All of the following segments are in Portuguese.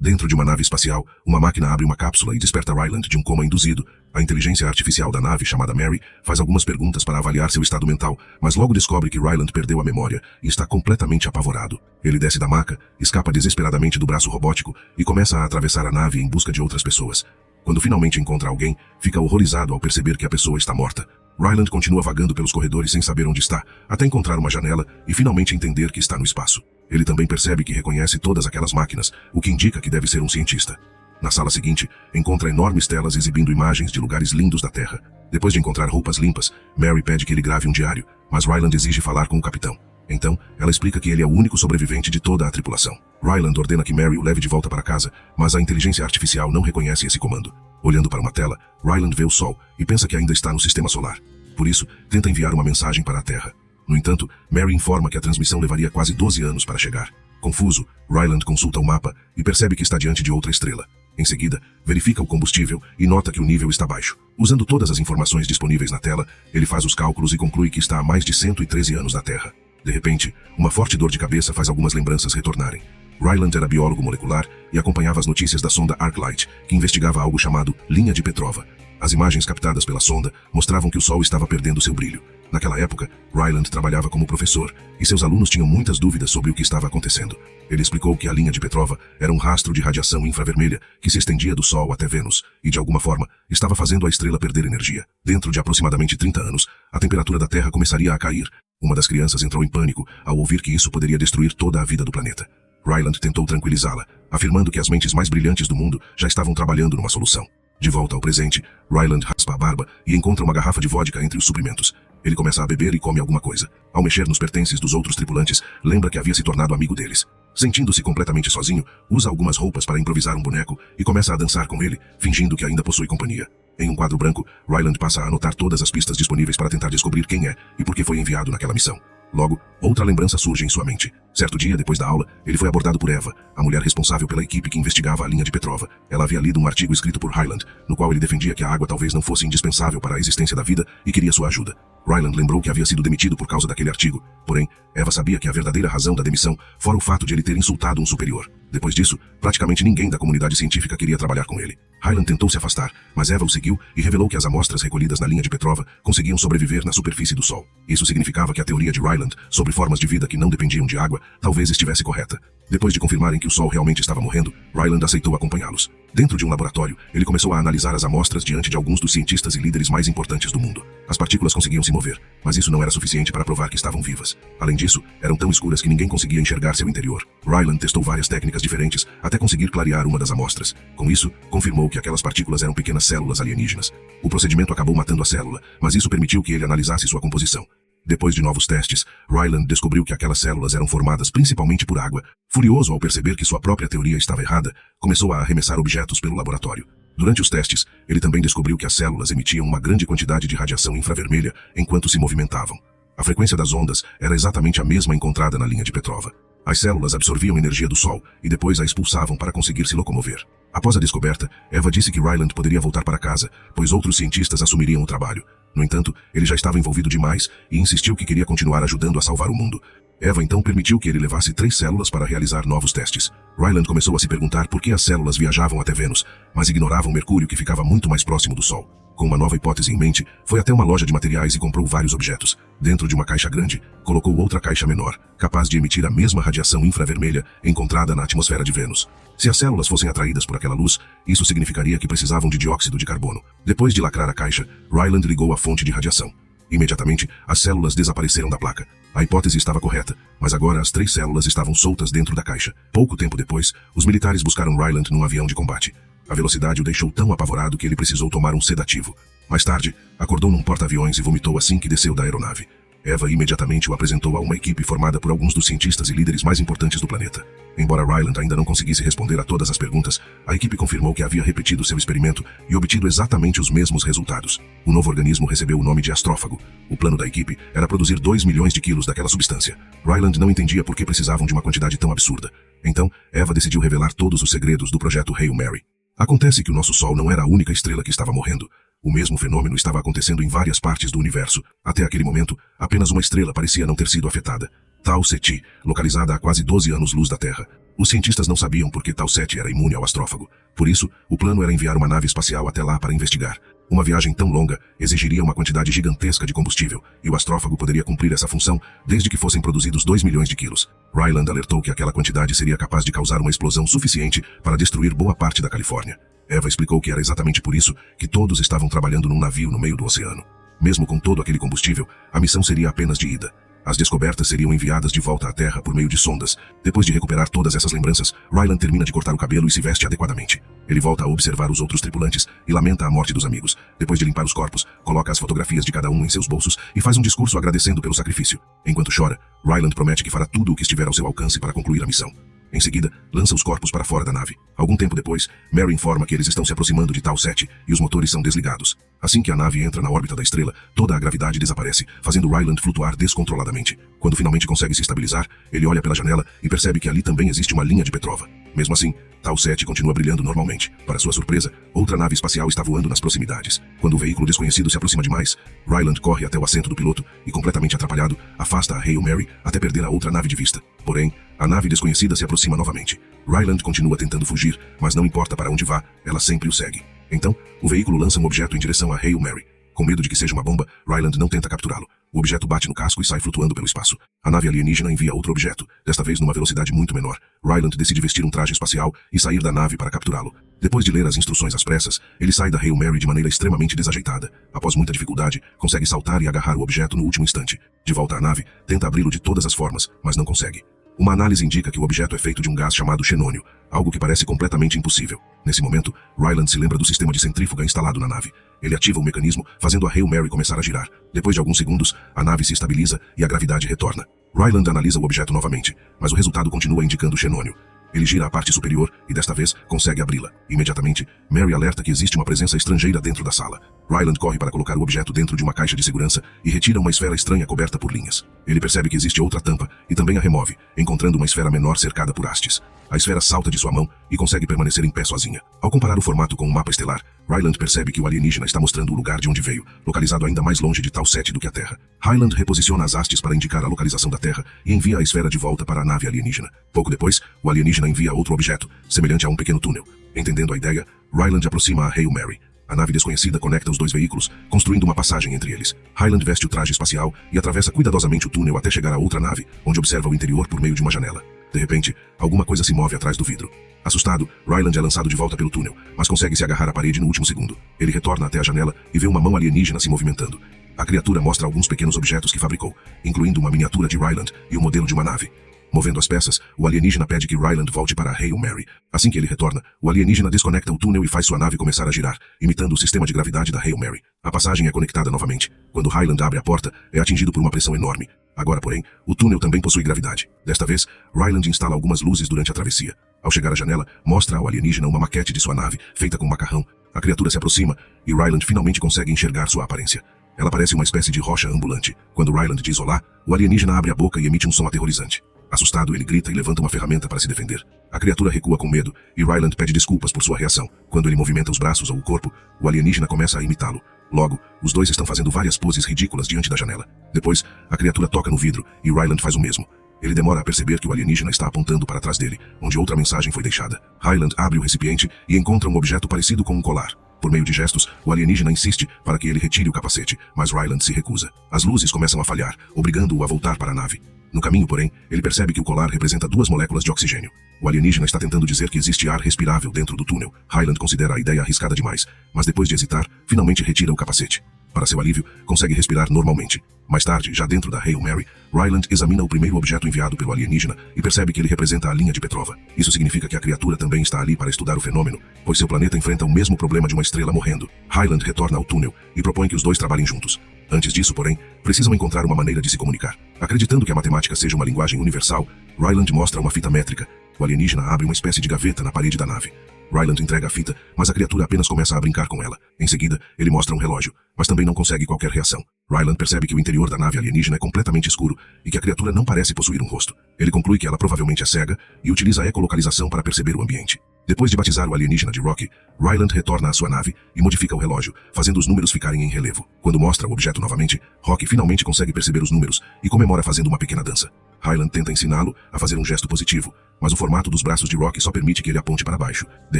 Dentro de uma nave espacial, uma máquina abre uma cápsula e desperta Ryland de um coma induzido. A inteligência artificial da nave, chamada Mary, faz algumas perguntas para avaliar seu estado mental, mas logo descobre que Ryland perdeu a memória e está completamente apavorado. Ele desce da maca, escapa desesperadamente do braço robótico e começa a atravessar a nave em busca de outras pessoas. Quando finalmente encontra alguém, fica horrorizado ao perceber que a pessoa está morta. Ryland continua vagando pelos corredores sem saber onde está, até encontrar uma janela e finalmente entender que está no espaço. Ele também percebe que reconhece todas aquelas máquinas, o que indica que deve ser um cientista. Na sala seguinte, encontra enormes telas exibindo imagens de lugares lindos da Terra. Depois de encontrar roupas limpas, Mary pede que ele grave um diário, mas Ryland exige falar com o capitão. Então, ela explica que ele é o único sobrevivente de toda a tripulação. Ryland ordena que Mary o leve de volta para casa, mas a inteligência artificial não reconhece esse comando. Olhando para uma tela, Ryland vê o Sol e pensa que ainda está no sistema solar. Por isso, tenta enviar uma mensagem para a Terra. No entanto, Mary informa que a transmissão levaria quase 12 anos para chegar. Confuso, Ryland consulta o mapa e percebe que está diante de outra estrela. Em seguida, verifica o combustível e nota que o nível está baixo. Usando todas as informações disponíveis na tela, ele faz os cálculos e conclui que está há mais de 113 anos na Terra. De repente, uma forte dor de cabeça faz algumas lembranças retornarem. Ryland era biólogo molecular e acompanhava as notícias da sonda Arclight, que investigava algo chamado Linha de Petrova. As imagens captadas pela sonda mostravam que o Sol estava perdendo seu brilho. Naquela época, Ryland trabalhava como professor, e seus alunos tinham muitas dúvidas sobre o que estava acontecendo. Ele explicou que a linha de Petrova era um rastro de radiação infravermelha que se estendia do Sol até Vênus, e de alguma forma, estava fazendo a estrela perder energia. Dentro de aproximadamente 30 anos, a temperatura da Terra começaria a cair. Uma das crianças entrou em pânico ao ouvir que isso poderia destruir toda a vida do planeta. Ryland tentou tranquilizá-la, afirmando que as mentes mais brilhantes do mundo já estavam trabalhando numa solução. De volta ao presente, Ryland raspa a barba e encontra uma garrafa de vodka entre os suprimentos. Ele começa a beber e come alguma coisa. Ao mexer nos pertences dos outros tripulantes, lembra que havia se tornado amigo deles. Sentindo-se completamente sozinho, usa algumas roupas para improvisar um boneco e começa a dançar com ele, fingindo que ainda possui companhia. Em um quadro branco, Ryland passa a anotar todas as pistas disponíveis para tentar descobrir quem é e por que foi enviado naquela missão. Logo, outra lembrança surge em sua mente. Certo dia, depois da aula, ele foi abordado por Eva, a mulher responsável pela equipe que investigava a linha de Petrova. Ela havia lido um artigo escrito por Ryland, no qual ele defendia que a água talvez não fosse indispensável para a existência da vida e queria sua ajuda. Ryland lembrou que havia sido demitido por causa daquele artigo. Porém, Eva sabia que a verdadeira razão da demissão fora o fato de ele ter insultado um superior. Depois disso, praticamente ninguém da comunidade científica queria trabalhar com ele. Ryland tentou se afastar, mas Eva o seguiu e revelou que as amostras recolhidas na linha de Petrova conseguiam sobreviver na superfície do Sol. Isso significava que a teoria de Ryland sobre formas de vida que não dependiam de água talvez estivesse correta. Depois de confirmarem que o Sol realmente estava morrendo, Ryland aceitou acompanhá-los. Dentro de um laboratório, ele começou a analisar as amostras diante de alguns dos cientistas e líderes mais importantes do mundo. As partículas conseguiam se mover, mas isso não era suficiente para provar que estavam vivas. Além disso, eram tão escuras que ninguém conseguia enxergar seu interior. Ryland testou várias técnicas diferentes até conseguir clarear uma das amostras. Com isso, confirmou que aquelas partículas eram pequenas células alienígenas. O procedimento acabou matando a célula, mas isso permitiu que ele analisasse sua composição. Depois de novos testes, Ryland descobriu que aquelas células eram formadas principalmente por água. Furioso ao perceber que sua própria teoria estava errada, começou a arremessar objetos pelo laboratório. Durante os testes, ele também descobriu que as células emitiam uma grande quantidade de radiação infravermelha enquanto se movimentavam. A frequência das ondas era exatamente a mesma encontrada na linha de Petrova. As células absorviam energia do Sol e depois a expulsavam para conseguir se locomover. Após a descoberta, Eva disse que Ryland poderia voltar para casa, pois outros cientistas assumiriam o trabalho. No entanto, ele já estava envolvido demais e insistiu que queria continuar ajudando a salvar o mundo. Eva então permitiu que ele levasse 3 células para realizar novos testes. Ryland começou a se perguntar por que as células viajavam até Vênus, mas ignoravam Mercúrio, que ficava muito mais próximo do Sol. Com uma nova hipótese em mente, foi até uma loja de materiais e comprou vários objetos. Dentro de uma caixa grande, colocou outra caixa menor, capaz de emitir a mesma radiação infravermelha encontrada na atmosfera de Vênus. Se as células fossem atraídas por aquela luz, isso significaria que precisavam de dióxido de carbono. Depois de lacrar a caixa, Ryland ligou a fonte de radiação. Imediatamente, as células desapareceram da placa. A hipótese estava correta, mas agora as 3 células estavam soltas dentro da caixa. Pouco tempo depois, os militares buscaram Ryland num avião de combate. A velocidade o deixou tão apavorado que ele precisou tomar um sedativo. Mais tarde, acordou num porta-aviões e vomitou assim que desceu da aeronave. Eva imediatamente o apresentou a uma equipe formada por alguns dos cientistas e líderes mais importantes do planeta. Embora Ryland ainda não conseguisse responder a todas as perguntas, a equipe confirmou que havia repetido seu experimento e obtido exatamente os mesmos resultados. O novo organismo recebeu o nome de astrófago. O plano da equipe era produzir 2 milhões de quilos daquela substância. Ryland não entendia por que precisavam de uma quantidade tão absurda. Então, Eva decidiu revelar todos os segredos do projeto Hail Mary. Acontece que o nosso Sol não era a única estrela que estava morrendo. O mesmo fenômeno estava acontecendo em várias partes do universo. Até aquele momento, apenas uma estrela parecia não ter sido afetada. Tau Ceti, localizada a quase 12 anos-luz da Terra. Os cientistas não sabiam por que Tau 7 era imune ao astrófago. Por isso, o plano era enviar uma nave espacial até lá para investigar. Uma viagem tão longa exigiria uma quantidade gigantesca de combustível, e o astrófago poderia cumprir essa função desde que fossem produzidos 2 milhões de quilos. Ryland alertou que aquela quantidade seria capaz de causar uma explosão suficiente para destruir boa parte da Califórnia. Eva explicou que era exatamente por isso que todos estavam trabalhando num navio no meio do oceano. Mesmo com todo aquele combustível, a missão seria apenas de ida. As descobertas seriam enviadas de volta à Terra por meio de sondas. Depois de recuperar todas essas lembranças, Ryland termina de cortar o cabelo e se veste adequadamente. Ele volta a observar os outros tripulantes e lamenta a morte dos amigos. Depois de limpar os corpos, coloca as fotografias de cada um em seus bolsos e faz um discurso agradecendo pelo sacrifício. Enquanto chora, Ryland promete que fará tudo o que estiver ao seu alcance para concluir a missão. Em seguida, lança os corpos para fora da nave. Algum tempo depois, Mary informa que eles estão se aproximando de Tau 7 e os motores são desligados. Assim que a nave entra na órbita da estrela, toda a gravidade desaparece, fazendo Ryland flutuar descontroladamente. Quando finalmente consegue se estabilizar, ele olha pela janela e percebe que ali também existe uma linha de Petrova. Mesmo assim, Tau 7 continua brilhando normalmente. Para sua surpresa, outra nave espacial está voando nas proximidades. Quando o veículo desconhecido se aproxima demais, Ryland corre até o assento do piloto e, completamente atrapalhado, afasta a Hail Mary até perder a outra nave de vista. Porém, a nave desconhecida se aproxima novamente. Ryland continua tentando fugir, mas não importa para onde vá, ela sempre o segue. Então, o veículo lança um objeto em direção a Hail Mary. Com medo de que seja uma bomba, Ryland não tenta capturá-lo. O objeto bate no casco e sai flutuando pelo espaço. A nave alienígena envia outro objeto, desta vez numa velocidade muito menor. Ryland decide vestir um traje espacial e sair da nave para capturá-lo. Depois de ler as instruções às pressas, ele sai da Hail Mary de maneira extremamente desajeitada. Após muita dificuldade, consegue saltar e agarrar o objeto no último instante. De volta à nave, tenta abri-lo de todas as formas, mas não consegue. Uma análise indica que o objeto é feito de um gás chamado xenônio, algo que parece completamente impossível. Nesse momento, Ryland se lembra do sistema de centrífuga instalado na nave. Ele ativa o mecanismo, fazendo a Hail Mary começar a girar. Depois de alguns segundos, a nave se estabiliza e a gravidade retorna. Ryland analisa o objeto novamente, mas o resultado continua indicando xenônio. Ele gira a parte superior e, desta vez, consegue abri-la. Imediatamente, Mary alerta que existe uma presença estrangeira dentro da sala. Ryland corre para colocar o objeto dentro de uma caixa de segurança e retira uma esfera estranha coberta por linhas. Ele percebe que existe outra tampa e também a remove, encontrando uma esfera menor cercada por hastes. A esfera salta de sua mão e consegue permanecer em pé sozinha. Ao comparar o formato com um mapa estelar, Ryland percebe que o alienígena está mostrando o lugar de onde veio, localizado ainda mais longe de Tau 7 do que a Terra. Hyland reposiciona as hastes para indicar a localização da Terra e envia a esfera de volta para a nave alienígena. Pouco depois, o alienígena envia outro objeto, semelhante a um pequeno túnel. Entendendo a ideia, Ryland aproxima a Hail Mary. A nave desconhecida conecta os dois veículos, construindo uma passagem entre eles. Hyland veste o traje espacial e atravessa cuidadosamente o túnel até chegar a outra nave, onde observa o interior por meio de uma janela. De repente, alguma coisa se move atrás do vidro. Assustado, Ryland é lançado de volta pelo túnel, mas consegue se agarrar à parede no último segundo. Ele retorna até a janela e vê uma mão alienígena se movimentando. A criatura mostra alguns pequenos objetos que fabricou, incluindo uma miniatura de Ryland e o modelo de uma nave. Movendo as peças, o alienígena pede que Ryland volte para a Hail Mary. Assim que ele retorna, o alienígena desconecta o túnel e faz sua nave começar a girar, imitando o sistema de gravidade da Hail Mary. A passagem é conectada novamente. Quando Hyland abre a porta, é atingido por uma pressão enorme. Agora, porém, o túnel também possui gravidade. Desta vez, Ryland instala algumas luzes durante a travessia. Ao chegar à janela, mostra ao alienígena uma maquete de sua nave, feita com macarrão. A criatura se aproxima e Ryland finalmente consegue enxergar sua aparência. Ela parece uma espécie de rocha ambulante. Quando Ryland diz olá, o alienígena abre a boca e emite um som aterrorizante. Assustado, ele grita e levanta uma ferramenta para se defender. A criatura recua com medo e Ryland pede desculpas por sua reação. Quando ele movimenta os braços ou o corpo, o alienígena começa a imitá-lo. Logo, os dois estão fazendo várias poses ridículas diante da janela. Depois, a criatura toca no vidro e Ryland faz o mesmo. Ele demora a perceber que o alienígena está apontando para trás dele, onde outra mensagem foi deixada. Hyland abre o recipiente e encontra um objeto parecido com um colar. Por meio de gestos, o alienígena insiste para que ele retire o capacete, mas Ryland se recusa. As luzes começam a falhar, obrigando-o a voltar para a nave. No caminho, porém, ele percebe que o colar representa 2 moléculas de oxigênio. O alienígena está tentando dizer que existe ar respirável dentro do túnel. Hyland considera a ideia arriscada demais, mas depois de hesitar, finalmente retira o capacete. Para seu alívio, consegue respirar normalmente. Mais tarde, já dentro da Hail Mary, Ryland examina o primeiro objeto enviado pelo alienígena e percebe que ele representa a linha de Petrova. Isso significa que a criatura também está ali para estudar o fenômeno, pois seu planeta enfrenta o mesmo problema de uma estrela morrendo. Hyland retorna ao túnel e propõe que os dois trabalhem juntos. Antes disso, porém, precisam encontrar uma maneira de se comunicar. Acreditando que a matemática seja uma linguagem universal, Ryland mostra uma fita métrica. O alienígena abre uma espécie de gaveta na parede da nave. Ryland entrega a fita, mas a criatura apenas começa a brincar com ela. Em seguida, ele mostra um relógio, mas também não consegue qualquer reação. Ryland percebe que o interior da nave alienígena é completamente escuro e que a criatura não parece possuir um rosto. Ele conclui que ela provavelmente é cega e utiliza a ecolocalização para perceber o ambiente. Depois de batizar o alienígena de Rocky, Ryland retorna à sua nave e modifica o relógio, fazendo os números ficarem em relevo. Quando mostra o objeto novamente, Rocky finalmente consegue perceber os números e comemora fazendo uma pequena dança. Ryland tenta ensiná-lo a fazer um gesto positivo, mas o formato dos braços de Rocky só permite que ele aponte para baixo. De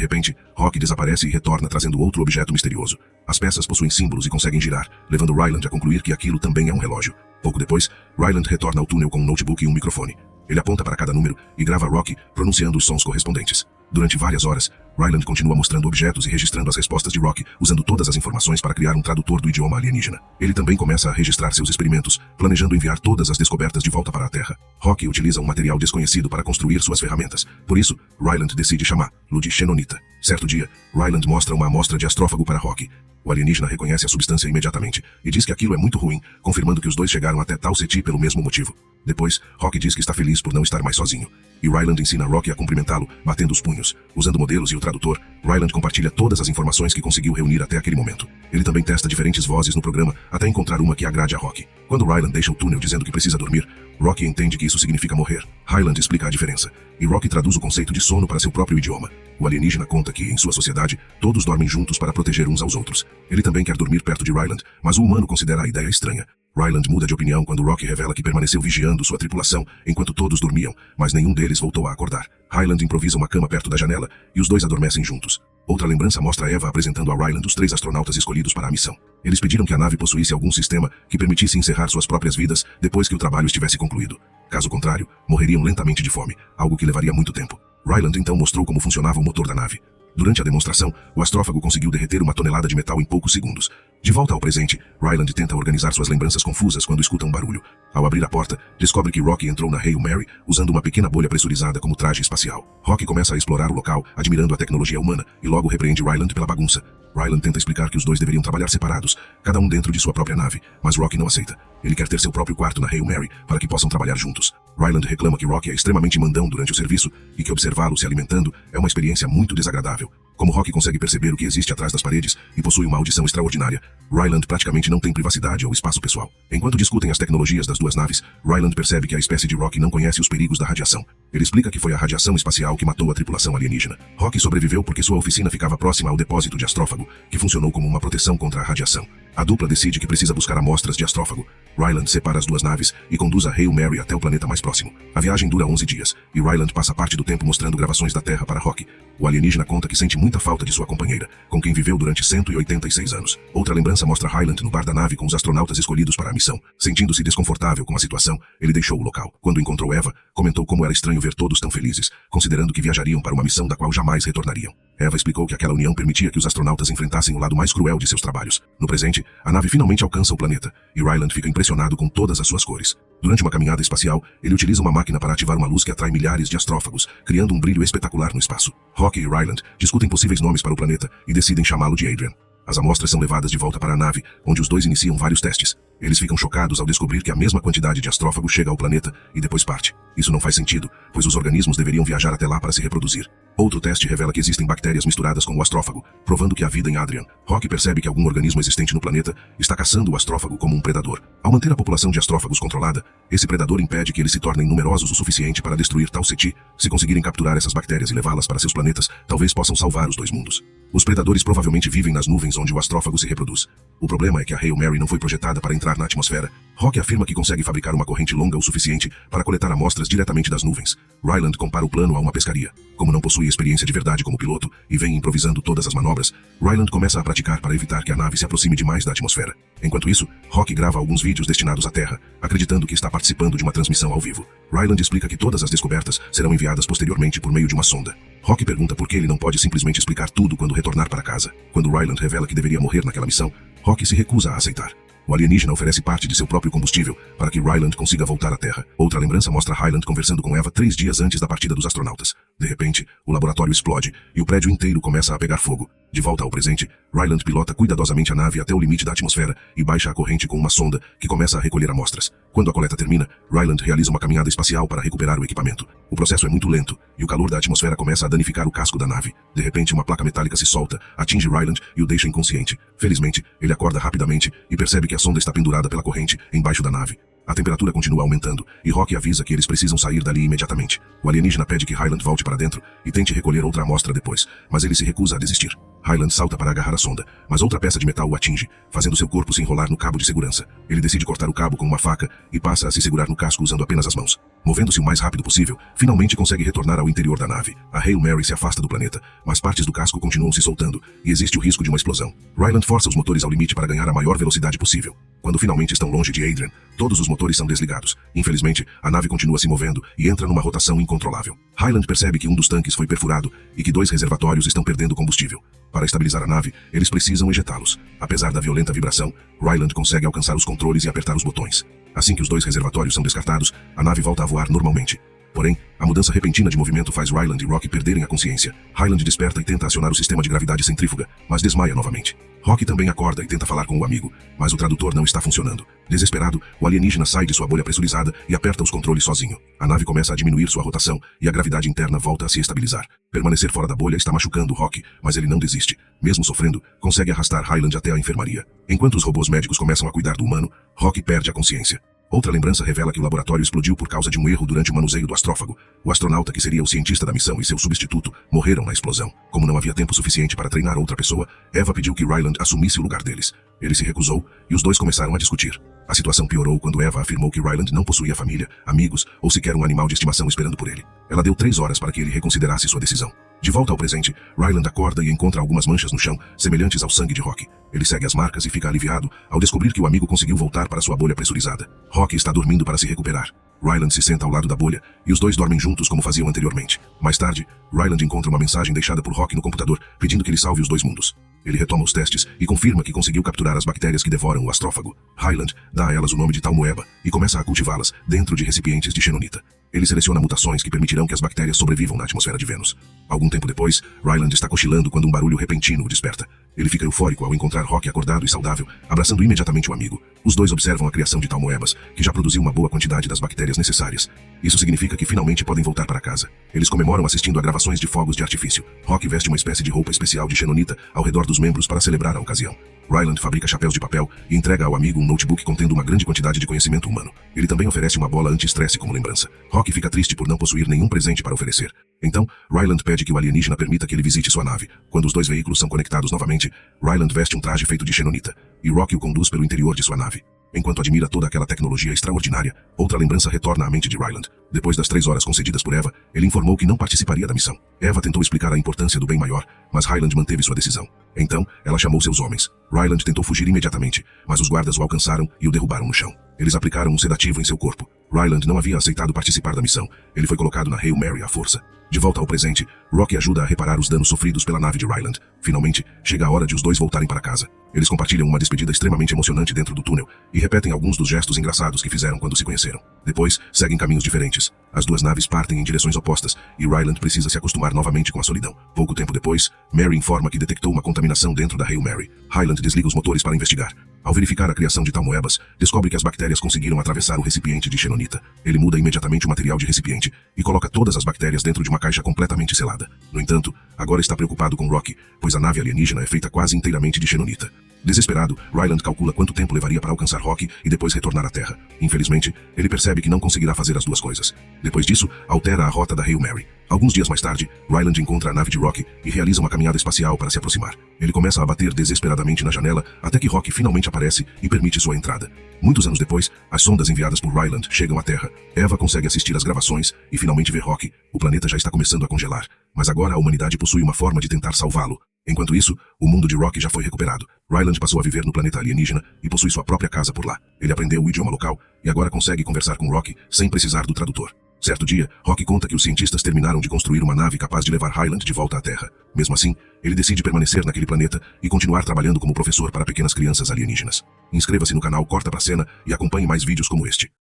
repente, Rocky desaparece e retorna trazendo outro objeto misterioso. As peças possuem símbolos e conseguem girar, levando Ryland a concluir que aquilo também é um relógio. Pouco depois, Ryland retorna ao túnel com um notebook e um microfone. Ele aponta para cada número e grava Rocky pronunciando os sons correspondentes. Durante várias horas, Ryland continua mostrando objetos e registrando as respostas de Rocky, usando todas as informações para criar um tradutor do idioma alienígena. Ele também começa a registrar seus experimentos, planejando enviar todas as descobertas de volta para a Terra. Rocky utiliza um material desconhecido para construir suas ferramentas. Por isso, Ryland decide chamá-lo de Xenonita. Certo dia, Ryland mostra uma amostra de astrófago para Rocky. O alienígena reconhece a substância imediatamente e diz que aquilo é muito ruim, confirmando que os dois chegaram até Tau Ceti pelo mesmo motivo. Depois, Rocky diz que está feliz por não estar mais sozinho. E Ryland ensina Rocky a cumprimentá-lo, batendo os punhos. Usando modelos e o tradutor, Ryland compartilha todas as informações que conseguiu reunir até aquele momento. Ele também testa diferentes vozes no programa até encontrar uma que agrade a Rocky. Quando Ryland deixa o túnel dizendo que precisa dormir, Rocky entende que isso significa morrer. Ryland explica a diferença, e Rocky traduz o conceito de sono para seu próprio idioma. O alienígena conta que, em sua sociedade, todos dormem juntos para proteger uns aos outros. Ele também quer dormir perto de Ryland, mas o humano considera a ideia estranha. Ryland muda de opinião quando Rocky revela que permaneceu vigiando sua tripulação enquanto todos dormiam, mas nenhum deles voltou a acordar. Ryland improvisa uma cama perto da janela e os dois adormecem juntos. Outra lembrança mostra Eva apresentando a Ryland os 3 astronautas escolhidos para a missão. Eles pediram que a nave possuísse algum sistema que permitisse encerrar suas próprias vidas depois que o trabalho estivesse concluído. Caso contrário, morreriam lentamente de fome, algo que levaria muito tempo. Ryland então mostrou como funcionava o motor da nave. Durante a demonstração, o astrófago conseguiu derreter 1 tonelada de metal em poucos segundos. De volta ao presente, Ryland tenta organizar suas lembranças confusas quando escuta um barulho. Ao abrir a porta, descobre que Rocky entrou na Hail Mary usando uma pequena bolha pressurizada como traje espacial. Rocky começa a explorar o local, admirando a tecnologia humana, e logo repreende Ryland pela bagunça. Ryland tenta explicar que os dois deveriam trabalhar separados, cada um dentro de sua própria nave, mas Rocky não aceita. Ele quer ter seu próprio quarto na Hail Mary para que possam trabalhar juntos. Ryland reclama que Rocky é extremamente mandão durante o serviço e que observá-lo se alimentando é uma experiência muito desagradável. Como Rocky consegue perceber o que existe atrás das paredes e possui uma audição extraordinária, Ryland praticamente não tem privacidade ou espaço pessoal. Enquanto discutem as tecnologias das duas naves, Ryland percebe que a espécie de Rocky não conhece os perigos da radiação. Ele explica que foi a radiação espacial que matou a tripulação alienígena. Rocky sobreviveu porque sua oficina ficava próxima ao depósito de astrófago, que funcionou como uma proteção contra a radiação. A dupla decide que precisa buscar amostras de astrófago. Ryland separa as duas naves e conduz a Hail Mary até o planeta mais próximo. A viagem dura 11 dias, e Ryland passa parte do tempo mostrando gravações da Terra para Rocky. O alienígena conta que sente muita falta de sua companheira, com quem viveu durante 186 anos. Outra lembrança mostra Ryland no bar da nave com os astronautas escolhidos para a missão. Sentindo-se desconfortável com a situação, ele deixou o local. Quando encontrou Eva, comentou como era estranho ver todos tão felizes, considerando que viajariam para uma missão da qual jamais retornariam. Eva explicou que aquela união permitia que os astronautas enfrentassem o lado mais cruel de seus trabalhos. No presente, a nave finalmente alcança o planeta, e Ryland fica impressionado com todas as suas cores. Durante uma caminhada espacial, ele utiliza uma máquina para ativar uma luz que atrai milhares de astrófagos, criando um brilho espetacular no espaço. Rocky e Ryland discutem possíveis nomes para o planeta e decidem chamá-lo de Adrian. As amostras são levadas de volta para a nave, onde os dois iniciam vários testes. Eles ficam chocados ao descobrir que a mesma quantidade de astrófago chega ao planeta e depois parte. Isso não faz sentido, pois os organismos deveriam viajar até lá para se reproduzir. Outro teste revela que existem bactérias misturadas com o astrófago, provando que há vida em Adrian. Rocky percebe que algum organismo existente no planeta está caçando o astrófago como um predador. Ao manter a população de astrófagos controlada, esse predador impede que eles se tornem numerosos o suficiente para destruir Tau Ceti. Se conseguirem capturar essas bactérias e levá-las para seus planetas, talvez possam salvar os dois mundos. Os predadores provavelmente vivem nas nuvens onde o astrófago se reproduz. O problema é que a Hail Mary não foi projetada para entrar na atmosfera. Rocky afirma que consegue fabricar uma corrente longa o suficiente para coletar amostras diretamente das nuvens. Ryland compara o plano a uma pescaria. Como não possui experiência de verdade como piloto e vem improvisando todas as manobras, Ryland começa a praticar para evitar que a nave se aproxime demais da atmosfera. Enquanto isso, Rocky grava alguns vídeos destinados à Terra, acreditando que está participando de uma transmissão ao vivo. Ryland explica que todas as descobertas serão enviadas posteriormente por meio de uma sonda. Rocky pergunta por que ele não pode simplesmente explicar tudo quando retornar para casa. Quando Ryland revela que deveria morrer naquela missão, Rocky se recusa a aceitar. O alienígena oferece parte de seu próprio combustível para que Ryland consiga voltar à Terra. Outra lembrança mostra Ryland conversando com Eva 3 dias antes da partida dos astronautas. De repente, o laboratório explode e o prédio inteiro começa a pegar fogo. De volta ao presente, Ryland pilota cuidadosamente a nave até o limite da atmosfera e baixa a corrente com uma sonda que começa a recolher amostras. Quando a coleta termina, Ryland realiza uma caminhada espacial para recuperar o equipamento. O processo é muito lento e o calor da atmosfera começa a danificar o casco da nave. De repente, uma placa metálica se solta, atinge Ryland e o deixa inconsciente. Felizmente, ele acorda rapidamente e percebe que a sonda está pendurada pela corrente embaixo da nave. A temperatura continua aumentando, e Rocky avisa que eles precisam sair dali imediatamente. O alienígena pede que Hyland volte para dentro e tente recolher outra amostra depois, mas ele se recusa a desistir. Hyland salta para agarrar a sonda, mas outra peça de metal o atinge, fazendo seu corpo se enrolar no cabo de segurança. Ele decide cortar o cabo com uma faca e passa a se segurar no casco usando apenas as mãos. Movendo-se o mais rápido possível, finalmente consegue retornar ao interior da nave. A Hail Mary se afasta do planeta, mas partes do casco continuam se soltando, e existe o risco de uma explosão. Ryland força os motores ao limite para ganhar a maior velocidade possível. Quando finalmente estão longe de Adrian, todos os motores são desligados. Infelizmente, a nave continua se movendo e entra numa rotação incontrolável. Hyland percebe que um dos tanques foi perfurado e que 2 reservatórios estão perdendo combustível. Para estabilizar a nave, eles precisam ejetá-los. Apesar da violenta vibração, Ryland consegue alcançar os controles e apertar os botões. Assim que os 2 reservatórios são descartados, a nave volta a voar normalmente. Porém, a mudança repentina de movimento faz Ryland e Rocky perderem a consciência. Hyland desperta e tenta acionar o sistema de gravidade centrífuga, mas desmaia novamente. Rocky também acorda e tenta falar com o amigo, mas o tradutor não está funcionando. Desesperado, o alienígena sai de sua bolha pressurizada e aperta os controles sozinho. A nave começa a diminuir sua rotação e a gravidade interna volta a se estabilizar. Permanecer fora da bolha está machucando Rocky, mas ele não desiste. Mesmo sofrendo, consegue arrastar Hyland até a enfermaria. Enquanto os robôs médicos começam a cuidar do humano, Rocky perde a consciência. Outra lembrança revela que o laboratório explodiu por causa de um erro durante o manuseio do astrófago. O astronauta, que seria o cientista da missão, e seu substituto morreram na explosão. Como não havia tempo suficiente para treinar outra pessoa, Eva pediu que Ryland assumisse o lugar deles. Ele se recusou e os dois começaram a discutir. A situação piorou quando Eva afirmou que Ryland não possuía família, amigos ou sequer um animal de estimação esperando por ele. Ela deu 3 horas para que ele reconsiderasse sua decisão. De volta ao presente, Ryland acorda e encontra algumas manchas no chão, semelhantes ao sangue de Rocky. Ele segue as marcas e fica aliviado ao descobrir que o amigo conseguiu voltar para sua bolha pressurizada. Rocky está dormindo para se recuperar. Ryland se senta ao lado da bolha e os dois dormem juntos como faziam anteriormente. Mais tarde, Ryland encontra uma mensagem deixada por Rocky no computador, pedindo que ele salve os 2 mundos. Ele retoma os testes e confirma que conseguiu capturar as bactérias que devoram o astrófago. Hyland dá a elas o nome de Talmoeba e começa a cultivá-las dentro de recipientes de xenonita. Ele seleciona mutações que permitirão que as bactérias sobrevivam na atmosfera de Vênus. Algum tempo depois, Ryland está cochilando quando um barulho repentino o desperta. Ele fica eufórico ao encontrar Rocky acordado e saudável, abraçando imediatamente o amigo. Os dois observam a criação de Talmoebas, que já produziu uma boa quantidade das bactérias necessárias. Isso significa que finalmente podem voltar para casa. Eles comemoram assistindo a gravações de fogos de artifício. Rocky veste uma espécie de roupa especial de xenonita ao redor dos membros para celebrar a ocasião. Ryland fabrica chapéus de papel e entrega ao amigo um notebook contendo uma grande quantidade de conhecimento humano. Ele também oferece uma bola anti-estresse como lembrança. Rocky fica triste por não possuir nenhum presente para oferecer. Então, Ryland pede que o alienígena permita que ele visite sua nave. Quando os 2 veículos são conectados novamente, Ryland veste um traje feito de xenonita, e Rocky o conduz pelo interior de sua nave. Enquanto admira toda aquela tecnologia extraordinária, outra lembrança retorna à mente de Ryland. Depois das 3 horas concedidas por Eva, ele informou que não participaria da missão. Eva tentou explicar a importância do bem maior, mas Ryland manteve sua decisão. Então, ela chamou seus homens. Ryland tentou fugir imediatamente, mas os guardas o alcançaram e o derrubaram no chão. Eles aplicaram um sedativo em seu corpo. Ryland não havia aceitado participar da missão. Ele foi colocado na Hail Mary à força. De volta ao presente, Rocky ajuda a reparar os danos sofridos pela nave de Ryland. Finalmente, chega a hora de os dois voltarem para casa. Eles compartilham uma despedida extremamente emocionante dentro do túnel e repetem alguns dos gestos engraçados que fizeram quando se conheceram. Depois, seguem caminhos diferentes. As 2 naves partem em direções opostas e Ryland precisa se acostumar novamente com a solidão. Pouco tempo depois, Mary informa que detectou uma contaminação dentro da Hail Mary. Hyland desliga os motores para investigar. Ao verificar a criação de Talmoebas, descobre que as bactérias conseguiram atravessar o recipiente de xenonita. Ele muda imediatamente o material de recipiente e coloca todas as bactérias dentro de uma caixa completamente selada. No entanto, agora está preocupado com Rocky, pois a nave alienígena é feita quase inteiramente de xenonita. Desesperado, Ryland calcula quanto tempo levaria para alcançar Rocky e depois retornar à Terra. Infelizmente, ele percebe que não conseguirá fazer as 2 coisas. Depois disso, altera a rota da Hail Mary. Alguns dias mais tarde, Ryland encontra a nave de Rocky e realiza uma caminhada espacial para se aproximar. Ele começa a bater desesperadamente na janela até que Rocky finalmente aparece e permite sua entrada. Muitos anos depois, as sondas enviadas por Ryland chegam à Terra. Eva consegue assistir às gravações e finalmente vê Rocky. O planeta já está começando a congelar, mas agora a humanidade possui uma forma de tentar salvá-lo. Enquanto isso, o mundo de Rocky já foi recuperado. Ryland passou a viver no planeta alienígena e possui sua própria casa por lá. Ele aprendeu o idioma local e agora consegue conversar com Rocky sem precisar do tradutor. Certo dia, Rocky conta que os cientistas terminaram de construir uma nave capaz de levar Hyland de volta à Terra. Mesmo assim, ele decide permanecer naquele planeta e continuar trabalhando como professor para pequenas crianças alienígenas. Inscreva-se no canal Corta pra Cena e acompanhe mais vídeos como este.